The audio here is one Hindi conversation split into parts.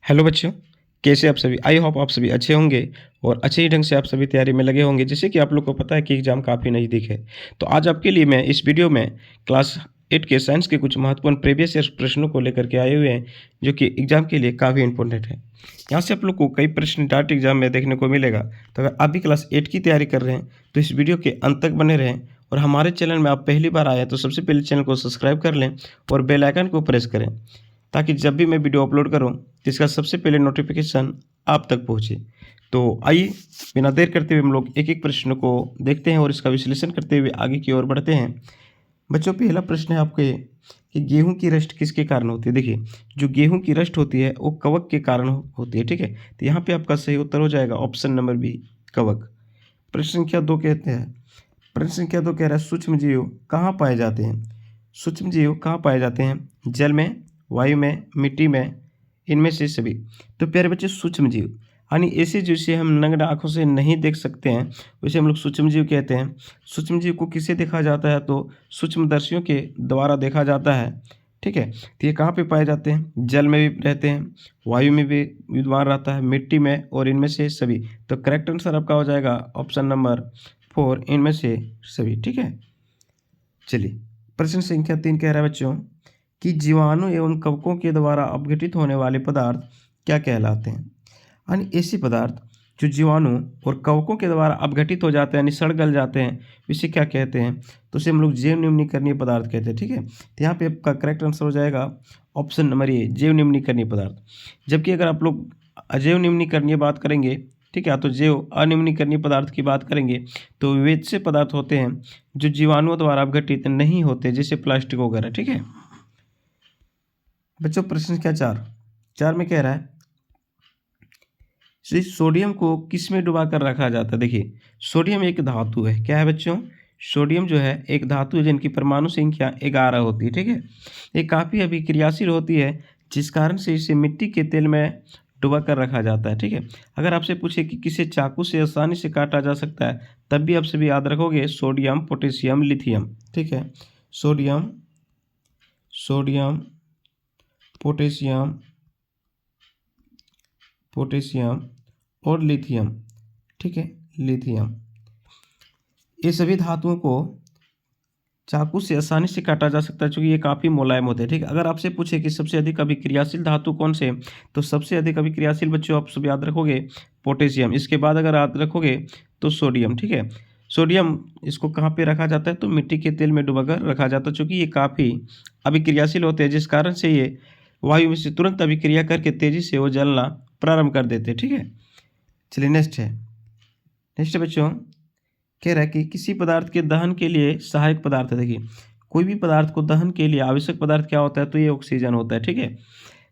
हेलो बच्चों, कैसे आप सभी? आई होप आप सभी अच्छे होंगे और अच्छे ही ढंग से आप सभी तैयारी में लगे होंगे। जैसे कि आप लोग को पता है कि एग्ज़ाम काफ़ी नज़दीक है, तो आज आपके लिए मैं इस वीडियो में क्लास 8 के साइंस के कुछ महत्वपूर्ण प्रीवियस ईयर प्रश्नों को लेकर के आए हुए हैं, जो कि एग्ज़ाम के लिए काफ़ी इंपॉर्टेंट है। यहाँ से आप लोग को कई प्रश्न डायरेक्ट एग्जाम में देखने को मिलेगा। तो अगर आप भी क्लास 8 की तैयारी कर रहे हैं, तो इस वीडियो के अंत तक बने रहें। और हमारे चैनल में आप पहली बार आए हैं, तो सबसे पहले चैनल को सब्सक्राइब कर लें और बेल आइकन को प्रेस करें, ताकि जब भी मैं वीडियो अपलोड करूं, तो इसका सबसे पहले नोटिफिकेशन आप तक पहुंचे। तो आइए बिना देर करते हुए हम लोग एक एक प्रश्न को देखते हैं और इसका विश्लेषण करते हुए आगे की ओर बढ़ते हैं। बच्चों, पहला प्रश्न है आपके कि गेहूं की रस्ट किसके कारण होती है। देखिए, जो गेहूं की रस्ट होती है वो कवक के कारण होती है। ठीक है, तो यहाँ पे आपका सही उत्तर हो जाएगा ऑप्शन नंबर बी, कवक। प्रश्न संख्या 2 कहते हैं, प्रश्न संख्या 2 कह रहा है सूक्ष्म जीव कहाँ पाए जाते हैं। सूक्ष्म जीव कहाँ पाए जाते हैं? जल में, वायु में, मिट्टी में, इनमें से सभी। तो प्यारे बच्चे, सूक्ष्म जीव यानी ऐसे जिसे हम नग्न आंखों से नहीं देख सकते हैं, उसे हम लोग सूक्ष्म जीव कहते हैं। सूक्ष्म जीव को किससे देखा जाता है? तो सूक्ष्मदर्शियों के द्वारा देखा जाता है। ठीक है, तो ये कहाँ पे पाए जाते हैं? जल में भी रहते हैं, वायु में भी विद्यमान रहता है, मिट्टी में, और इनमें से सभी। तो करेक्ट आंसर आपका हो जाएगा ऑप्शन नंबर 4, इनमें से सभी। ठीक है, चलिए प्रश्न संख्या 3 कह रहा है बच्चों कि जीवाणु एवं कवकों के द्वारा अपघटित होने वाले पदार्थ क्या कहलाते हैं। यानी ऐसे पदार्थ जो जीवाणु और कवकों के द्वारा अपघटित हो जाते हैं, यानी सड़ गल जाते हैं, इसे क्या कहते हैं? तो उसे हम लोग जैव निम्नीकरणीय पदार्थ कहते हैं। ठीक है, तो यहाँ पे आपका करेक्ट आंसर हो जाएगा ऑप्शन नंबर ए, जैव निम्नीकरणीय पदार्थ। जबकि अगर आप लोग अजैव निम्नीकरणीय बात करेंगे, ठीक है, तो जैव अनिम्नीकरणीय पदार्थ की बात करेंगे, तो वे से पदार्थ होते हैं जो जीवाणुओं द्वारा अपघटित नहीं होते, जैसे प्लास्टिक वगैरह। ठीक है बच्चों, प्रश्न क्या 4 में कह रहा है सोडियम को किस में डुबा कर रखा जाता है। देखिए, सोडियम एक धातु है। क्या है बच्चों? सोडियम जो है एक धातु है जिनकी परमाणु संख्या 11 होती है। ठीक है, ये काफ़ी अभिक्रियाशील होती है, जिस कारण से इसे मिट्टी के तेल में डुबा कर रखा जाता है। ठीक है, अगर आपसे पूछे कि किसे चाकू से आसानी से काटा जा सकता है, तब भी आप सभी याद रखोगे सोडियम, पोटेशियम, लिथियम। ठीक है, सोडियम, सोडियम, पोटेशियम, पोटेशियम और लिथियम। ठीक है, लिथियम, ये सभी धातुओं को चाकू से आसानी से काटा जा सकता है, क्योंकि ये काफ़ी मुलायम होते हैं। ठीक है, अगर आपसे पूछे कि सबसे अधिक अभिक्रियाशील धातु कौन से, तो सबसे अधिक अभिक्रियाशील बच्चों आप सब याद रखोगे पोटेशियम। इसके बाद अगर याद रखोगे तो सोडियम। ठीक है, सोडियम इसको कहाँ पे रखा जाता है? तो मिट्टी के तेल में डुबाकर रखा जाता है, चूँकि ये काफ़ी अभिक्रियाशील होते हैं, जिस कारण से ये वायु में से तुरंत अभिक्रिया करके तेज़ी से वो जलना प्रारंभ कर देते हैं। ठीक है, चलिए नेक्स्ट है। नेक्स्ट बच्चों कह रहा है कि किसी पदार्थ के दहन के लिए सहायक पदार्थ है। देखिए, कोई भी पदार्थ को दहन के लिए आवश्यक पदार्थ क्या होता है? तो ये ऑक्सीजन होता है। ठीक है,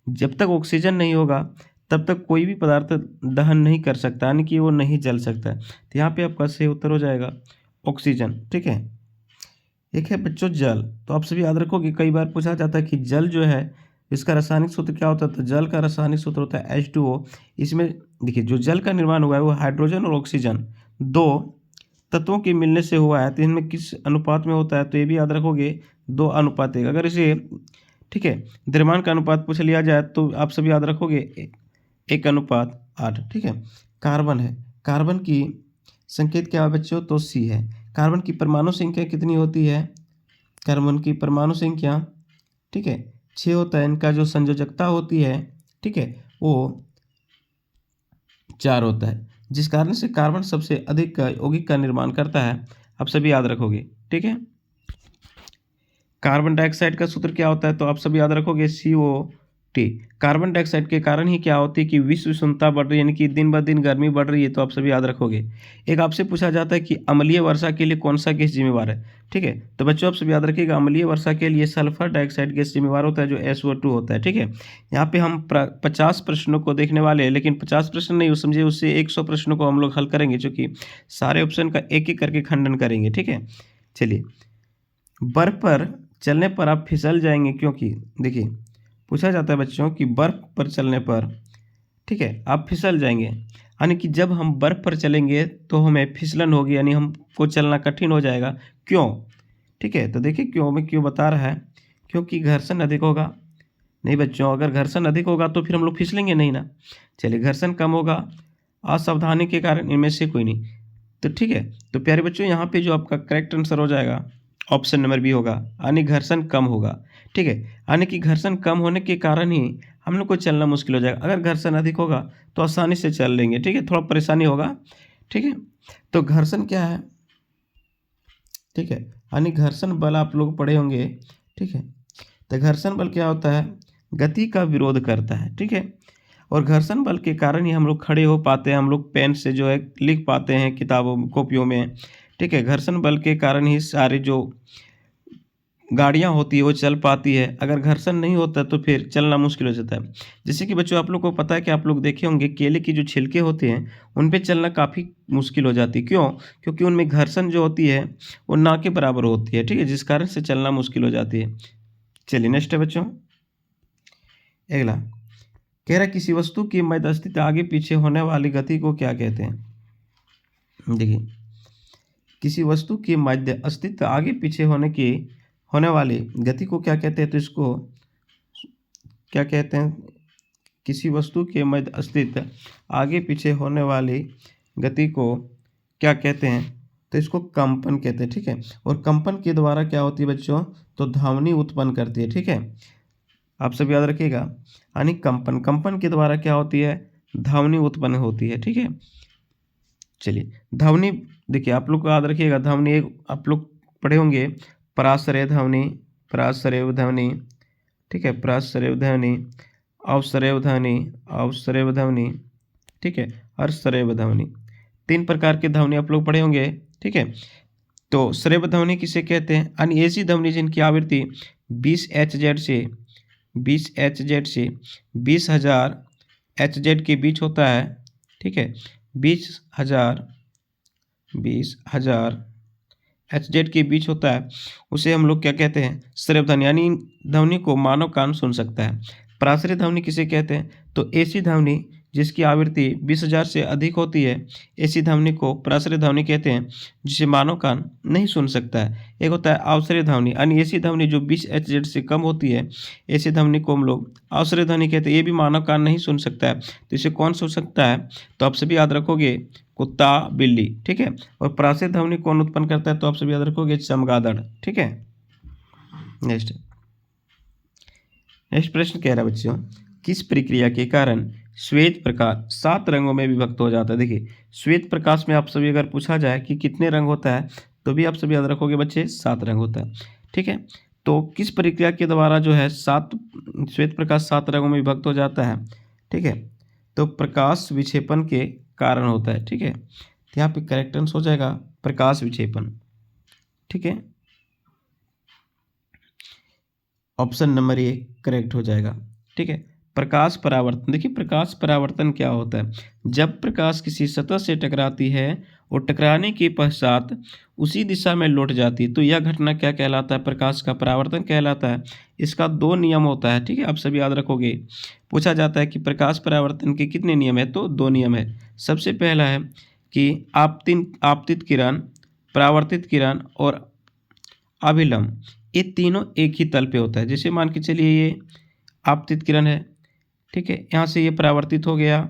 जब तक ऑक्सीजन नहीं होगा तब तक कोई भी पदार्थ दहन नहीं कर सकता, यानी कि वो नहीं जल सकता है। तो यहाँ पे आपका सही उत्तर हो जाएगा ऑक्सीजन। ठीक है, एक है बच्चों जल। तो आप सभी याद रखोगे, कई बार पूछा जाता है कि जल जो है इसका रासायनिक सूत्र क्या होता है? तो जल का रासायनिक सूत्र होता है H2O। इसमें देखिए, जो जल का निर्माण हुआ है वो हाइड्रोजन और ऑक्सीजन दो तत्वों के मिलने से हुआ है। तो इनमें किस अनुपात में होता है? तो ये भी याद रखोगे 2:1। अगर इसे, ठीक है, द्रव्यमान का अनुपात पूछ लिया जाए तो आप सभी याद रखोगे 1:8। ठीक है, कार्बन है, कार्बन की संकेत क्या है बच्चों? तो C है। कार्बन की परमाणु संख्या कितनी होती है? कार्बन की परमाणु संख्या, ठीक है, 6 होता है। इनका जो संयोजकता होती है, ठीक है, वो 4 होता है, जिस कारण से कार्बन सबसे अधिक यौगिक का निर्माण करता है। आप सभी याद रखोगे। ठीक है, कार्बन डाइऑक्साइड का सूत्र क्या होता है? तो आप सभी याद रखोगे CO2। कार्बन डाइऑक्साइड के कारण ही क्या होती है कि विश्व उष्णता बढ़ रही है, यानी कि दिन ब दिन गर्मी बढ़ रही है। तो आप सभी याद रखोगे। एक आपसे पूछा जाता है कि अम्लीय वर्षा के लिए कौन सा गैस जिम्मेवार है। ठीक है, तो बच्चों आप सभी याद रखिएगा, अम्लीय वर्षा के लिए सल्फर डाइऑक्साइड गैस जिम्मेवार होता है, जो SO2 होता है। ठीक है, यहाँ पे हम 50 प्रश्नों को देखने वाले हैं, लेकिन 50 प्रश्न नहीं समझे, उससे 100 प्रश्नों को हम लोग हल करेंगे, क्योंकि सारे ऑप्शन का एक एक करके खंडन करेंगे। ठीक है, चलिए, बर्फ पर चलने पर आप फिसल जाएंगे, क्योंकि देखिए पूछा जाता है बच्चों कि बर्फ पर चलने पर, ठीक है, आप फिसल जाएंगे, यानी कि जब हम बर्फ पर चलेंगे तो हमें फिसलन होगी, यानी हमको चलना कठिन हो जाएगा। क्यों? ठीक है, तो देखिए क्यों में क्यों बता रहा है, क्योंकि घर्षण अधिक होगा, नहीं बच्चों, अगर घर्षण अधिक होगा तो फिर हम लोग फिसलेंगे नहीं ना। चलिए, घर्षण कम होगा, असावधानी के कारण, इनमें से कोई नहीं। तो ठीक है, तो प्यारे बच्चों यहाँ पे जो आपका करेक्ट आंसर हो जाएगा ऑप्शन नंबर बी होगा, यानी घर्षण कम होगा। ठीक है, यानी कि घर्षण कम होने के कारण ही हम लोग को चलना मुश्किल हो जाएगा। अगर घर्षण अधिक होगा तो आसानी से चल लेंगे। ठीक है, थोड़ा परेशानी होगा। ठीक है, तो घर्षण क्या है? ठीक है, यानी घर्षण बल आप लोग पढ़े होंगे। ठीक है, तो घर्षण बल क्या होता है? गति का विरोध करता है। ठीक है, और घर्षण बल के कारण ही हम लोग खड़े हो पाते हैं, हम लोग पेन से जो है लिख पाते हैं किताबों कॉपियों में। ठीक है, घर्षण बल के कारण ही सारी जो गाड़ियाँ होती है वो चल पाती है। अगर घर्षण नहीं होता तो फिर चलना मुश्किल हो जाता है। जैसे कि बच्चों आप लोग को पता है कि आप लोग देखे होंगे केले की जो छिलके होते हैं उन पे चलना काफ़ी मुश्किल हो जाती है। क्यों? क्योंकि उनमें घर्षण जो होती है वो ना के बराबर होती है। ठीक है, जिस कारण से चलना मुश्किल हो जाती है। चलिए नेक्स्ट है बच्चों, अगला कह रहा है किसी वस्तु की मध्य स्थित आगे पीछे होने वाली गति को क्या कहते हैं? देखिए, किसी वस्तु की मध्य स्थित आगे पीछे होने वाली गति को क्या कहते हैं? तो इसको क्या कहते हैं? किसी वस्तु के मध्य स्थित आगे पीछे होने वाली गति को क्या कहते हैं? तो इसको कंपन कहते हैं। ठीक है, और कंपन के द्वारा क्या होती है बच्चों? तो ध्वनि उत्पन्न करती है। ठीक है, आप सब याद रखिएगा, यानी कंपन के द्वारा क्या होती है? ध्वनि उत्पन्न होती है। ठीक है, चलिए ध्वनि देखिए आप लोग को याद रखिएगा, ध्वनि एक आप लोग पढ़े होंगे, पराश्रय ध्वनि, पराश्रय ध्वनि। ठीक है, पराश्रय ध्वनि, अवश्रय ध्वनि, अवश्रय ध्वनि। ठीक है, और श्रव्य ध्वनि। 3 प्रकार के ध्वनि आप लोग पढ़े होंगे। ठीक है, तो श्रव्य ध्वनि किसे कहते हैं? यानी ऐसी ध्वनि जिनकी आवृत्ति 20 Hz से 20,000 Hz के बीच होता है। ठीक है, 20,000 Hz के बीच होता है, उसे हम लोग क्या कहते हैं? श्रव्य ध्वनि, यानी ध्वनि को मानव कान सुन सकता है। पराश्रय ध्वनि किसे कहते हैं? तो ऐसी ध्वनि जिसकी आवृत्ति 20,000 से अधिक होती है, ऐसी ध्वनि को पराश्रय ध्वनि कहते हैं, जिसे मानव कान नहीं सुन सकता है। एक होता है अवश्रय ध्वनि, यानी ऐसी ध्वनि जो 20 Hz से कम होती है, ऐसी ध्वनि को हम लोग अवश्रय ध्वनि कहते हैं। ये भी मानव कान नहीं सुन सकता है, तो इसे कौन सुन सकता है? तो आप सभी याद रखोगे, कुत्ता, बिल्ली। ठीक है, और पराश्रय ध्वनि कौन उत्पन्न करता है? तो आप सभी याद रखोगे, चमगादड़। ठीक है, नेक्स्ट प्रश्न कह रहा है बच्चों, किस प्रक्रिया के कारण श्वेत प्रकाश 7 रंगों में विभक्त हो जाता है? देखिए, श्वेत प्रकाश में आप सभी अगर पूछा जाए कि कितने रंग होता है, तो भी आप सभी याद रखोगे बच्चे, 7 रंग होता है। ठीक है, तो किस प्रक्रिया के द्वारा जो है श्वेत प्रकाश 7 रंगों में विभक्त हो जाता है? ठीक है, तो प्रकाश विक्षेपण के कारण होता है। ठीक है, तो यहाँ पे करेक्ट आंसर हो जाएगा प्रकाश विक्षेपण। ठीक है, ऑप्शन नंबर ए करेक्ट हो जाएगा। ठीक है, प्रकाश परावर्तन, देखिए प्रकाश परावर्तन क्या होता है? जब प्रकाश किसी सतह से टकराती है और टकराने के पश्चात उसी दिशा में लौट जाती है, तो यह घटना क्या कहलाता है? प्रकाश का परावर्तन कहलाता है। इसका 2 नियम होता है। ठीक है, आप सभी याद रखोगे। पूछा जाता है कि प्रकाश परावर्तन के कितने नियम है? तो 2 नियम है। सबसे पहला है कि आपतित किरण, परावर्तित किरण और अभिलंब, ये तीनों एक ही तल पे होता है। जैसे मान के चलिए ये आपतित किरण है, ठीक है, यहाँ से ये परावर्तित हो गया,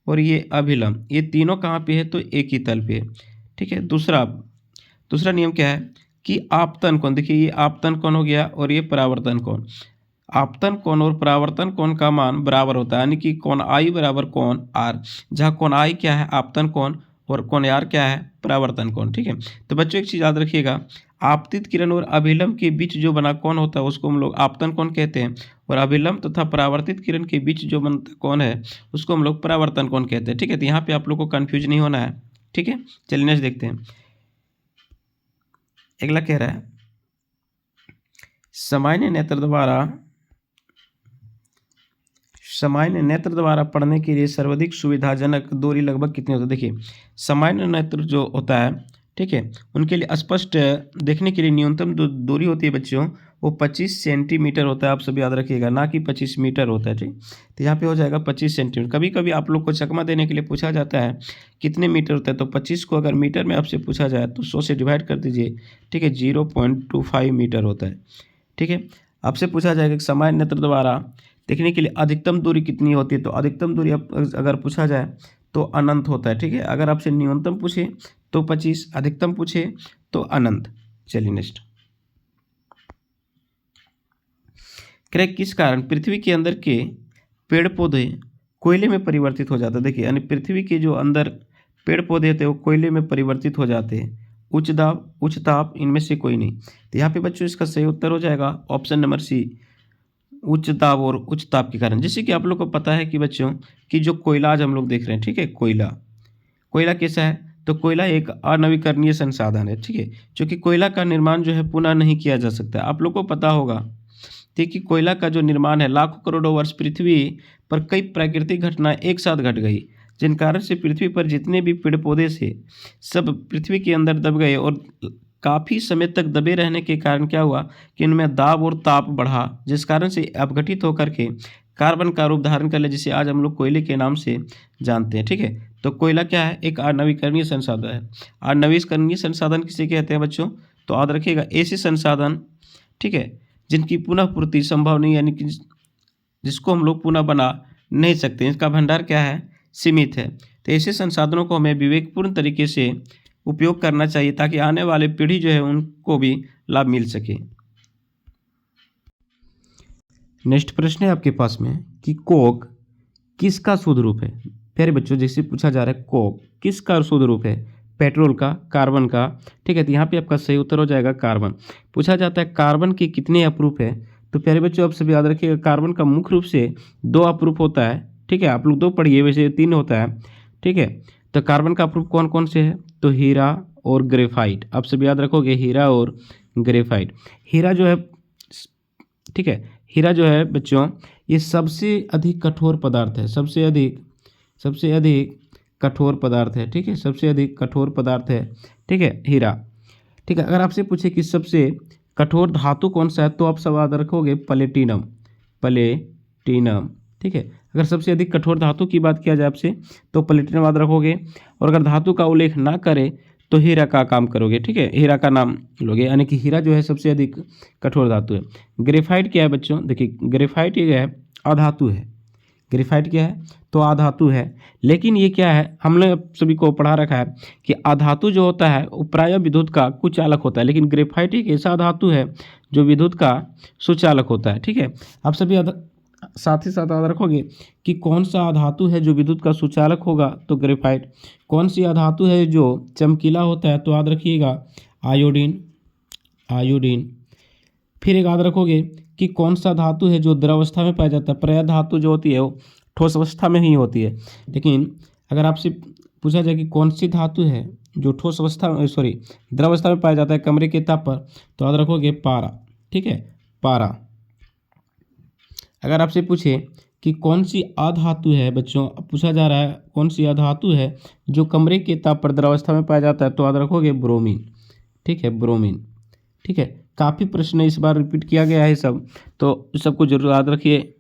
और ये अभिलंब, ये तीनों कहाँ पे है? तो एक ही तल पे है। ठीक है, दूसरा नियम क्या है कि आपतन कोण, देखिए ये आपतन कोण हो गया और ये परावर्तन कोण। आपतन कोण और परावर्तन कोण का मान बराबर होता है, यानी कि कोण आई बराबर कोण आर, जहाँ कोण आई क्या है? आपतन कोण, और कोण आर क्या है? परावर्तन कोण। ठीक है, तो बच्चों एक चीज़ याद रखिएगा, आपतित किरण और अभिलंब के बीच जो बना कोण होता है उसको हम लोग आपतन कोण कहते हैं, और अभिलंब तथा परावर्तित किरण के बीच जो बनता कोण है उसको हम लोग परावर्तन कोण कहते हैं। ठीक है, तो यहाँ पे आप लोग को कन्फ्यूज नहीं होना है। ठीक है, चलिए नेक्स्ट देखते हैं। अगला कह रहा है, सामान्य नेत्र द्वारा पढ़ने के लिए सर्वाधिक सुविधाजनक दूरी लगभग कितनी होती है? देखिए, सामान्य नेत्र जो होता है, ठीक है, उनके लिए स्पष्ट देखने के लिए न्यूनतम दूरी होती है बच्चों, वो 25 सेंटीमीटर होता है। आप सब याद रखिएगा, ना कि 25 मीटर होता है। ठीक, तो यहाँ पे हो जाएगा 25 सेंटीमीटर। कभी कभी आप लोग को चकमा देने के लिए पूछा जाता है कितने मीटर होता है, तो 25 को अगर मीटर में आपसे पूछा जाए तो 100 से डिवाइड कर दीजिए। ठीक है, 0.25 मीटर होता है। ठीक है, आपसे पूछा जाएगा कि सामान्य नेत्र द्वारा देखने के लिए अधिकतम दूरी कितनी होती है, तो अधिकतम दूरी अगर पूछा जाए तो अनंत होता है, ठीक है। अगर आपसे न्यूनतम पूछे तो 25, अधिकतम पूछे तो अनंत। चलिए नेक्स्ट, कह रहे किस कारण पृथ्वी के अंदर के पेड़ पौधे कोयले में परिवर्तित हो जाते हैं। देखिए यानी पृथ्वी के जो अंदर पेड़ पौधे थे वो कोयले में परिवर्तित हो जाते हैं। उच्च दाब, उच्च ताप, इनमें से कोई नहीं। तो यहाँ पे बच्चों इसका सही उत्तर हो जाएगा ऑप्शन नंबर सी, उच्च दाब और उच्च ताप के कारण। जैसे कि आप लोग को पता है कि बच्चों कि जो कोयला आज हम लोग देख रहे हैं, ठीक है, कोयला, कोयला कैसा है, तो कोयला एक अनवीकरणीय संसाधन है, ठीक है, क्योंकि कोयला का निर्माण जो है पुनः नहीं किया जा सकता। आप लोग को पता होगा कि कोयला का जो निर्माण है लाखों करोड़ों वर्ष पृथ्वी पर कई प्राकृतिक घटनाएं एक साथ घट गई, जिन कारण से पृथ्वी पर जितने भी पेड़ पौधे थे सब पृथ्वी के अंदर दब गए, और काफ़ी समय तक दबे रहने के कारण क्या हुआ कि इनमें दाब और ताप बढ़ा, जिस कारण से अपघटित होकर के कार्बन का रूप धारण कर ले, जिसे आज हम लोग कोयले के नाम से जानते हैं, ठीक है। तो कोयला क्या है, एक अनवीकरणीय संसाधन है। अनवीकरणीय संसाधन किसे कहते हैं बच्चों, तो याद रखिएगा ऐसे संसाधन, ठीक है, जिनकी पुनः पूर्ति संभव नहीं, यानी कि जिसको हम लोग पुनः बना नहीं सकते, इसका भंडार क्या है, सीमित है। तो ऐसे संसाधनों को हमें विवेकपूर्ण तरीके से उपयोग करना चाहिए ताकि आने वाले पीढ़ी जो है उनको भी लाभ मिल सके। नेक्स्ट प्रश्न है आपके पास में कि कोक किसका शुद्ध रूप है। प्यारे बच्चों जैसे पूछा जा रहा है कोक किसका शुद्ध रूप है, पेट्रोल का, कार्बन का, ठीक है। तो यहाँ पे आपका सही उत्तर हो जाएगा कार्बन। पूछा जाता है कार्बन के कितने अपरूप है, तो प्यारे बच्चों आप सभी याद रखिएगा कार्बन का मुख्य रूप से 2 अपरूप होता है, ठीक है। आप लोग 2 पढ़िए, वैसे 3 होता है, ठीक है। तो कार्बन का अपरूप कौन कौन से है, तो हीरा और ग्रेफाइट। आप सब याद रखोगे हीरा और ग्रेफाइट। हीरा जो है, ठीक है, हीरा जो है बच्चों ये सबसे अधिक कठोर पदार्थ है, सबसे अधिक कठोर पदार्थ है, ठीक है, सबसे अधिक कठोर पदार्थ है, ठीक है, हीरा, ठीक है। अगर आपसे पूछे कि सबसे कठोर धातु कौन सा है, तो आप सब याद रखोगे प्लेटिनम, ठीक है। अगर सबसे अधिक कठोर धातु की बात किया जाए आपसे तो प्लेटिनम याद रखोगे, और अगर धातु का उल्लेख ना करे तो हीरा का काम करोगे, ठीक है, हीरा का नाम लोगे, यानी कि हीरा जो है सबसे अधिक कठोर धातु है। ग्रेफाइट क्या है बच्चों, देखिए ग्रेफाइट ये है अधातु है, ग्रेफाइट क्या है तो अधातु है। लेकिन ये क्या है, हमने सभी को पढ़ा रखा है कि अधातु जो होता है वो प्रायः विद्युत का कुचालक होता है, लेकिन ग्रेफाइट एक ऐसा धातु है जो विद्युत का सुचालक होता है, ठीक है। आप सभी साथ ही साथ याद रखोगे कि कौन सा अधातु है जो विद्युत का सुचालक होगा, तो ग्रेफाइट। कौन सी अधातु है जो चमकीला होता है, तो याद रखिएगा आयोडीन। फिर एक याद रखोगे कि कौन सा धातु है जो द्रवावस्था में पाया जाता है, प्रायः धातु जो होती है वो ठोस अवस्था में ही होती है। लेकिन अगर आपसे पूछा जाए कि कौन सी धातु है जो ठोस अवस्था द्रवावस्था में पाया जाता है कमरे के ताप पर, तो याद रखोगे पारा, ठीक है, पारा। अगर आपसे पूछे कि कौन सी अधातु है बच्चों, पूछा जा रहा है कौन सी अधातु है जो कमरे के ताप पर द्रवावस्था में पाया जाता है, तो याद रखोगे ब्रोमीन, ठीक है, ब्रोमीन, ठीक है। काफ़ी प्रश्न इस बार रिपीट किया गया है सब, तो सबको जरूर याद रखिए।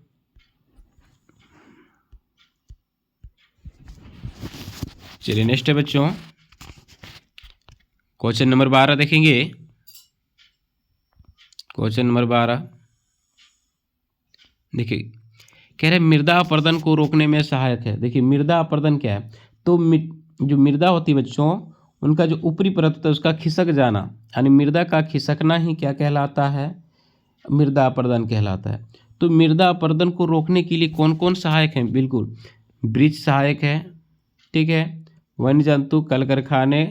चलिए नेक्स्ट है बच्चों क्वेश्चन नंबर 12 देखेंगे। क्वेश्चन नंबर 12 देखिए, कह रहे मृदा अपरदन को रोकने में सहायक है। देखिए मृदा अपरदन क्या है, तो जो मृदा होती है बच्चों उनका जो ऊपरी परत होता है उसका खिसक जाना, यानी मृदा का खिसकना ही क्या कहलाता है, मृदा अपरदन कहलाता है। तो मृदा अपरदन को रोकने के लिए कौन कौन सहायक हैं, बिल्कुल वृक्ष सहायक है, ठीक है, वन्य जंतु, कल कारखाने,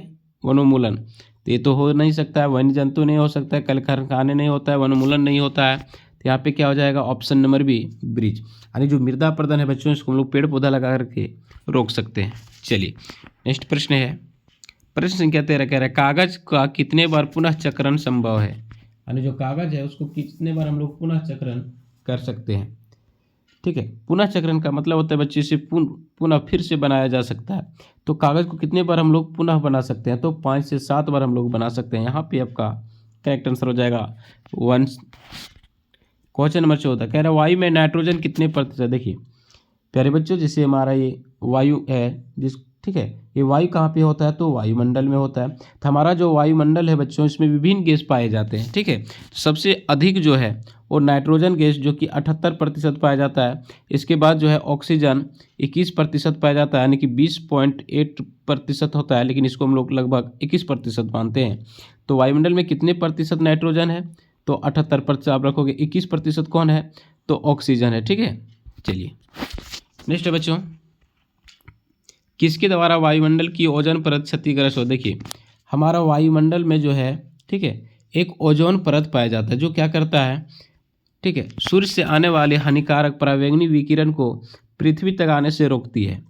वनोन्मूलन। तो ये तो हो नहीं सकता है, वन्य जंतु नहीं हो सकता है, कल कारखाने नहीं होता है, वनोन्मूलन नहीं होता है, तो यहाँ पे क्या हो जाएगा ऑप्शन नंबर बी ब्रिज। यानी जो मृदा अपरदन है बच्चों इसको हम लोग पेड़ पौधा लगा करके रोक सकते हैं। चलिए नेक्स्ट प्रश्न है, प्रश्न संख्या 13 कह रहा है कागज का कितने बार पुनः चक्रण संभव है, यानी जो कागज है उसको कितने बार हम लोग पुनः चक्रण कर सकते हैं, ठीक है। पुनः चक्रण का मतलब होता है बच्चे से पुनः फिर से बनाया जा सकता है। तो कागज को कितने बार हम लोग पुनः बना सकते हैं, तो 5 से 7 बार हम लोग बना सकते हैं। यहाँ पे आपका करेक्ट आंसर हो जाएगा 1। क्वेश्चन नंबर 14 कह रहा है वायु में नाइट्रोजन कितने प्रतिशत। देखिए प्यारे बच्चों जैसे हमारा ये वायु है जिस, ठीक है। ये वायु कहाँ पे होता है, तो वायुमंडल में होता है। तो हमारा जो वायुमंडल है बच्चों, इसमें विभिन्न गैस पाए जाते हैं, ठीक है। सबसे अधिक जो है वो नाइट्रोजन गैस जो कि 78% पाया जाता है। इसके बाद जो है ऑक्सीजन 21% पाया जाता है, यानी कि 20.8% होता है, लेकिन इसको हम लोग लगभग 21% मानते हैं। तो वायुमंडल में कितने प्रतिशत नाइट्रोजन है, तो 78% आप रखोगे। 21% कौन है, तो ऑक्सीजन है, ठीक है। चलिए नेक्स्ट है बच्चों, किसके द्वारा वायुमंडल की ओजोन परत क्षतिग्रस्त हो। देखिए हमारा वायुमंडल में जो है, ठीक है, एक ओजोन परत पाया जाता है जो क्या करता है, ठीक है, सूर्य से आने वाले हानिकारक पराबैंगनी विकिरण को पृथ्वी तक आने से रोकती है,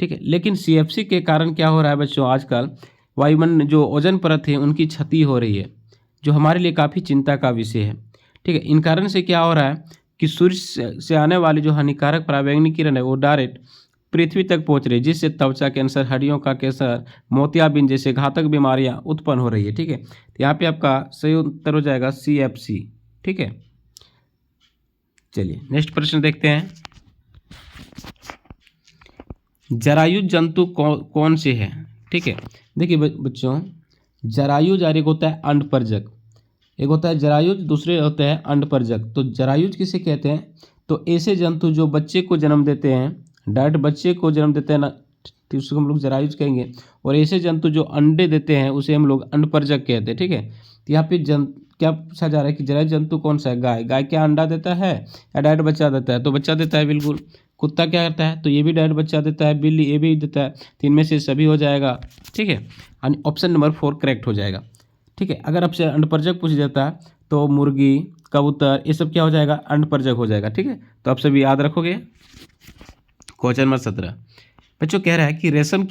ठीक है। लेकिन सीएफसी के कारण क्या हो रहा है बच्चों, आजकल वायुमंडल जो ओजोन परत है उनकी क्षति हो रही है, जो हमारे लिए काफ़ी चिंता का विषय है, ठीक है। इन कारण से क्या हो रहा है कि सूर्य से आने वाली जो हानिकारक पराबैंगनी किरण है वो डायरेक्ट पृथ्वी तक पहुंच रही है, जिससे त्वचा कैंसर, हड्डियों का कैंसर, मोतियाबिंद जैसे घातक बीमारियां उत्पन्न हो रही है, ठीक है। तो यहाँ पे आपका सही उत्तर हो जाएगा CFC, ठीक है। चलिए नेक्स्ट प्रश्न देखते हैं, जरायुज जंतु कौन से है, ठीक है। देखिए बच्चों, जरायुज एक होता है अंडपरजक, एक होता है जरायुज, दूसरे होते हैं अंडपरजक। तो जरायुज किसे कहते हैं, तो ऐसे जंतु जो बच्चे को जन्म देते हैं, डायरेक्ट बच्चे को जन्म देते हैं ना, तो उसको हम लोग जरायुज कहेंगे। और ऐसे जंतु जो अंडे देते हैं उसे हम लोग अंडपरजक कहते हैं, ठीक है। तो यहाँ पे क्या पूछा जा रहा है कि जरायुज जंतु कौन सा है, गाय। गाय क्या अंडा देता है या डायरेक्ट बच्चा देता है, तो बच्चा देता है बिल्कुल। कुत्ता क्या करता है, तो ये भी डायरेक्ट बच्चा देता है। बिल्ली ये भी देता है। तो इनमें से सभी हो जाएगा, ठीक है। ऑप्शन नंबर 4 करेक्ट हो जाएगा, ठीक है। अगर आपसे अंडपरजक पूछ जाता है तो मुर्गी, कबूतर, ये सब क्या हो जाएगा, अंडपरजक हो जाएगा, ठीक है। तो आप सभी याद रखोगे। क्वेश्चन नंबर 17 बच्चों कह रहा है कि रेशम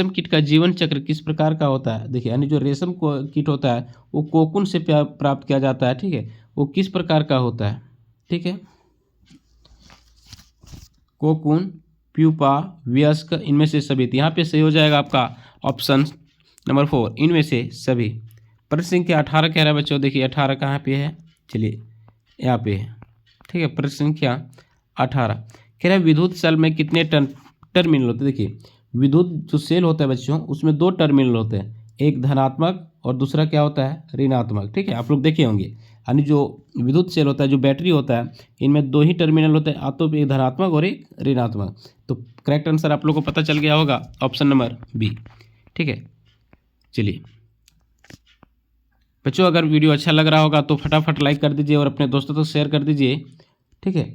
कीट का जीवन चक्र किस प्रकार का होता है। देखिए यानी जो रेशम कीट होता है वो कोकून से प्राप्त किया जाता है, ठीक है। वो किस प्रकार का होता है, ठीक है। कोकून, प्यूपा, वयस्क, इनमें से सभी। यहाँ पे सही हो जाएगा आपका ऑप्शन नंबर 4, इनमें से सभी। प्रश्न संख्या 18 कह रहा है बच्चों, देखिए 18 कहाँ पे है, चलिए यहाँ पे है, ठीक है। प्रश्न संख्या 18 कह रहा है विद्युत सेल में कितने टर्मिनल होते हैं। देखिए विद्युत जो सेल होता है बच्चों उसमें 2 टर्मिनल होते हैं, एक धनात्मक और दूसरा क्या होता है, ऋणात्मक, ठीक है। आप लोग देखे होंगे, यानी जो विद्युत सेल होता है, जो बैटरी होता है, इनमें 2 ही टर्मिनल होते हैं, तो एक धनात्मक और एक ऋणात्मक। तो करेक्ट आंसर आप लोग को पता चल गया होगा, ऑप्शन नंबर बी, ठीक है। चलिए बच्चों, अगर वीडियो अच्छा लग रहा होगा तो फटाफट लाइक कर दीजिए और अपने दोस्तों तक शेयर कर दीजिए, ठीक है।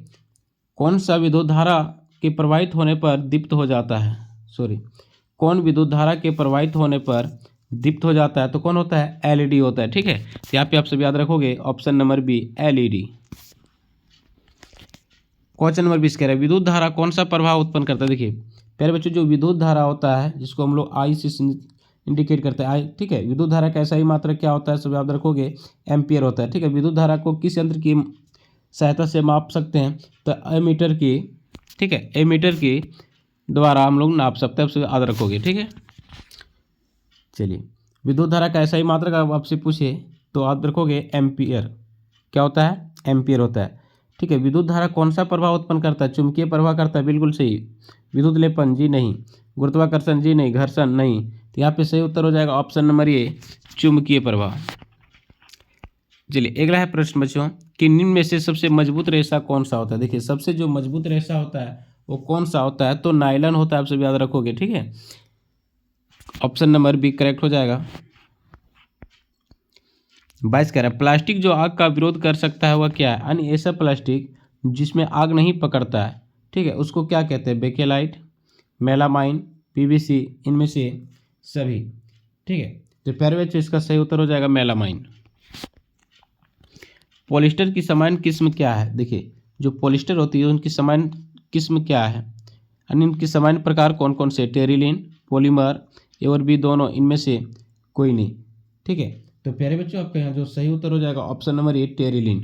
कौन सा विद्युत धारा के प्रवाहित होने पर दीप्त हो जाता है, कौन विद्युत धारा के प्रवाहित होने पर दीप्त हो जाता है, तो कौन होता है, एलईडी होता है, ठीक है। तो यहाँ पे आप सब याद रखोगे, option number B, LED. Question number 20 कह रहा है विद्युत धारा कौन सा प्रभाव उत्पन्न करता है। देखिए पहले बच्चों, जो विद्युत धारा होता है जिसको हम लोग आई से इंडिकेट करते हैं, आई, ठीक है। विद्युत धारा का ऐसा ही मात्रक क्या होता है, सब याद रखोगे, एम्पियर होता है, ठीक है। विद्युत धारा को किस यंत्र की सहायता से माप सकते हैं, तो एमीटर की, ठीक है, एमीटर की द्वारा हम लोग नाप सकते हैं, आपसे याद रखोगे, ठीक है। चलिए विद्युत धारा का ऐसा ही मात्रक आपसे पूछे तो याद रखोगे, एम्पियर। क्या होता है, एम्पियर होता है, ठीक है। विद्युत धारा कौन सा प्रभाव उत्पन्न करता है, चुंबकीय प्रभाव करता है, बिल्कुल सही। विद्युत लेपन, जी नहीं। गुरुत्वाकर्षण, जी नहीं। घर्षण, नहीं। तो यहाँ पे सही उत्तर हो जाएगा ऑप्शन नंबर ए, चुंबकीय प्रभाव। चलिए अगला है प्रश्न बच्चों कि निम्न में से सबसे मजबूत रेशा कौन सा होता है। देखिए सबसे जो मजबूत रेशा होता है वो कौन सा होता है, तो नायलॉन होता है, आप सब याद रखोगे, ठीक है। ऑप्शन नंबर बी करेक्ट हो जाएगा। 22 कह रहा है प्लास्टिक जो आग का विरोध कर सकता है वह क्या है, यानी ऐसा प्लास्टिक जिसमें आग नहीं पकड़ता है, ठीक है, उसको क्या कहते हैं, बेकेलाइट, मेलामाइन, पीवीसी, इनमें से सभी, ठीक है। तो पहले बच्चों इसका सही उत्तर हो जाएगा मेलामाइन। पॉलिस्टर की सामान्य किस्म क्या है। देखिए जो पॉलिस्टर होती है उनकी सामान्य किस्म क्या है, यानी इनकी सामान्य प्रकार कौन कौन से, टेरिलिन, पॉलीमर, ए और बी दोनों, इनमें से कोई नहीं, ठीक है। तो प्यारे बच्चों आपका यहाँ जो सही उत्तर हो जाएगा option number A, Terylene.